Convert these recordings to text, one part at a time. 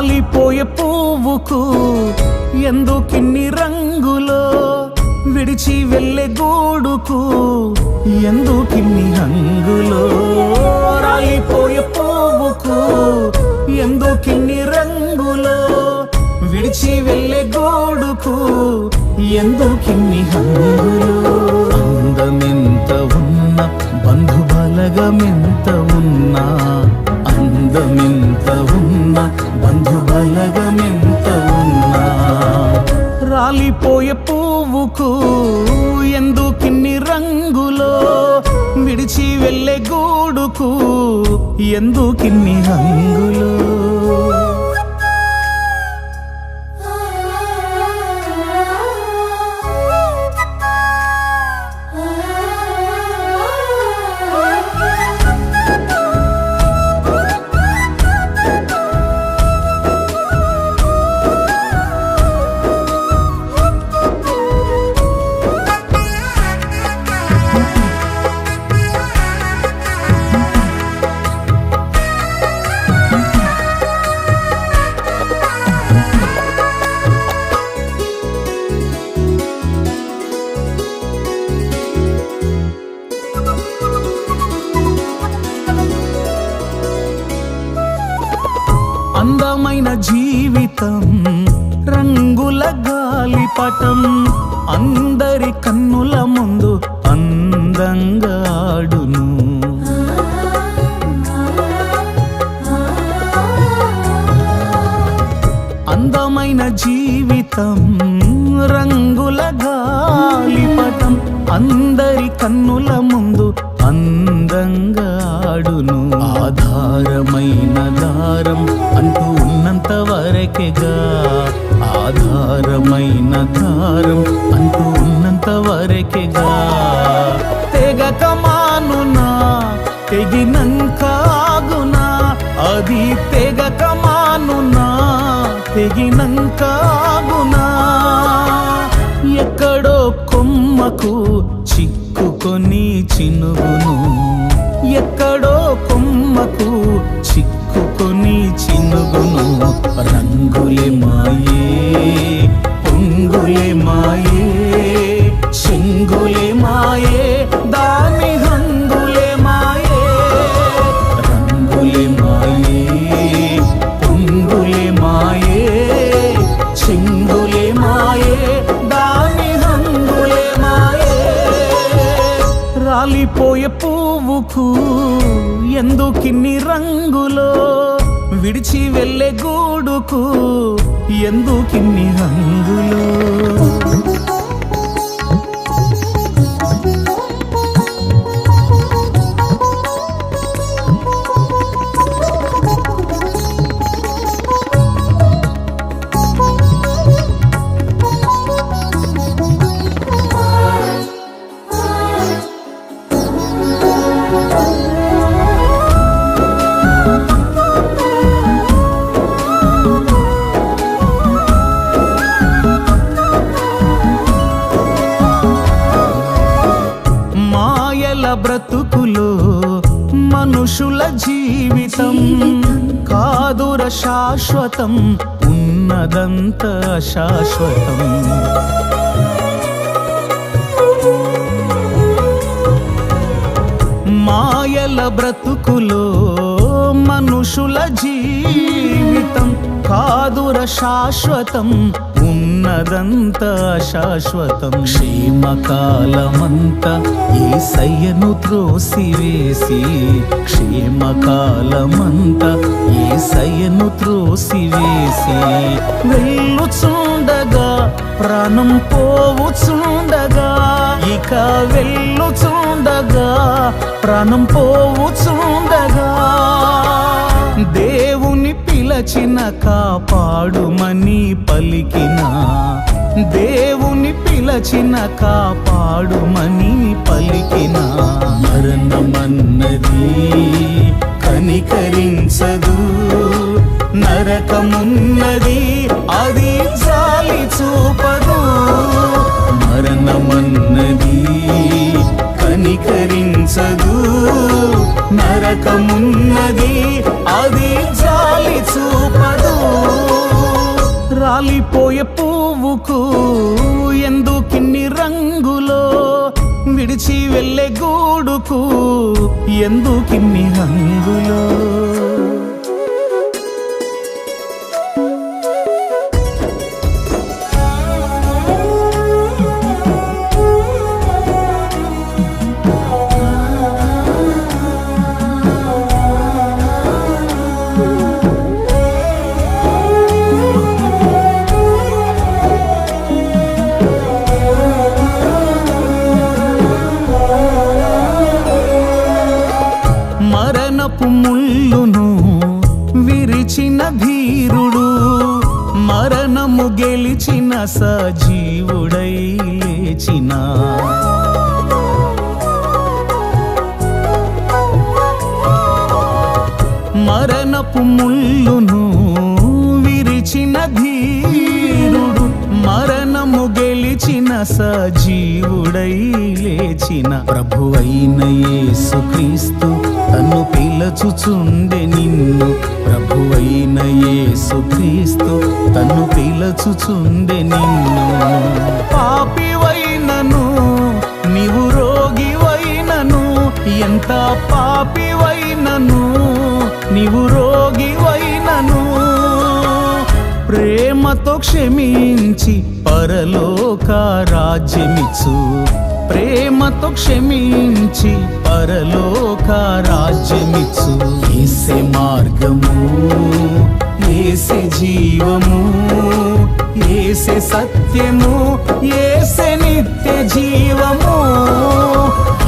రాలిపోయే పువ్వుకు ఎందుకిన్ని రంగులో, విడిచి వెళ్ళే గూడుకు ఎందుకిన్ని హంగులో. రాలిపోయే పువ్వుకు ఎందుకిన్ని రంగులో, విడిచి వెళ్ళే గూడుకు ఎందుకిన్ని హంగులో. అందమెంత ఉన్నా, బంధుబలగమెంత ఉన్నా, అందమెంత ఉన్నా, బంధుబలగమెంత ఉన్నా, రాలిపోయే పువ్వుకు ఎందుకిన్ని రంగులో, విడిచి వెళ్ళే గూడుకు ఎందుకిన్ని హంగులో. అందమైన జీవితం రంగుల గాలిపటం, అందరి కన్నుల ముందు అందంగా ఆడును. అందమైన జీవితం రంగుల గాలిపటం, అందరి కన్నుల ముందు అందంగా ఆడును. ఆధారమైన దారం అంటూ ఉన్నంత వరకేగా, ఆధారమైన దారం అంటూ ఉన్నంత వరకేగా. తెగక మానునా, తెగినంక ఆగునా, అది తెగక మానునా, తెగినంక ఆగునా. ఎక్కడో కొమ్మకు చిక్కుకొని చినుగును, ఎక్కడో కొమ్మకు చిక్కుకొని చినుగును. రంగులే మాయే, పొంగులే మాయే, చెంగులే మాయే, దాని హంగులే మాయే. రంగులే మాయే, పొంగులే మాయే, చెంగులే మాయే, దాని హంగులే మాయే. రాలిపోయే పువ్వుకు ఎందుకిన్ని రంగులో, విడిచి వెళ్ళే గూడుకు ఎందుకిన్ని హంగులో. బ్రతుకులో మనుషుల జీవితం కాదుర శాశ్వతం, ఉన్నదంత శాశ్వతం. మాయల బ్రతుకులో మనుషుల జీవితం కాదుర శాశ్వతం, ఉన్నదంత శాశ్వతం. క్షేమకాలమంతా యేసయ్యను త్రోసివేసి, క్షేమకాలమంతా యేసయ్యను త్రోసివేసి. వెళ్ళుచుండగా ప్రాణం పోవుచుండగా, ఇక వెళ్ళుచుండగా ప్రాణం పోవుచుండగా, దేవుని పిలచిన కాపాడుమని పలికిన, దేవుని పిలచిన కాపాడుమని పలికిన. మరణమన్నది కనికరించదు, నరకమున్నది అది జాలి చూపదు. మరణమన్నది కనికరించదు, నరకమున్నది అది జాలి చూపదు. రాలిపోయే పువ్వుకు ఎందుకిన్ని రంగులో, విడిచి వెళ్ళే గూడుకు ఎందుకిన్ని హంగులో. మరణపు ముళ్ళును విరిచిన ధీరుడు, మరణము గెలిచిన సజీవుడై లేచిన. మరణపు ముళ్ళును విరిచిన ధీరుడు, మరణము గెలిచిన సజీవుడై లేచిన. ప్రభువైన యేసుక్రీస్తు తన్ను పిలచుచుండె నిన్ను, ప్రభువైన యేసుక్రీస్తు తన్ను పిలచుచుండె నిన్ను. పాపివైనను నీవు రోగివైనను, ఎంత పాపివైనను నీవు రోగివైనను, ప్రేమతో క్షమించి పరలోక రాజ్యమిచ్చు, ప్రేమతో క్షమించి పరలోక రాజ్యమిచ్చు. యేసే మార్గము, యేసే జీవము, యేసే సత్యము, యేసే నిత్య జీవము.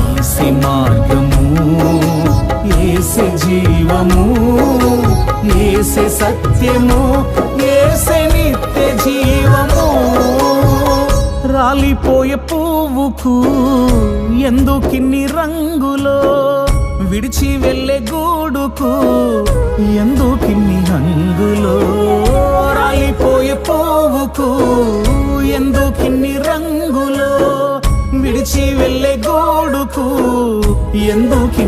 యేసే మార్గము, యేసే జీవము, యేసే సత్యము, యేసే నిత్య జీవము. రాలిపోయే పువ్వుకు ఎందుకిన్ని రంగులో, విడిచి వెళ్ళే గూడుకు ఎందుకిన్ని హంగులో. రాలిపోయే పువ్వుకు ఎందుకిన్ని రంగులో, విడిచి వెళ్ళే గూడుకు ఎందుకి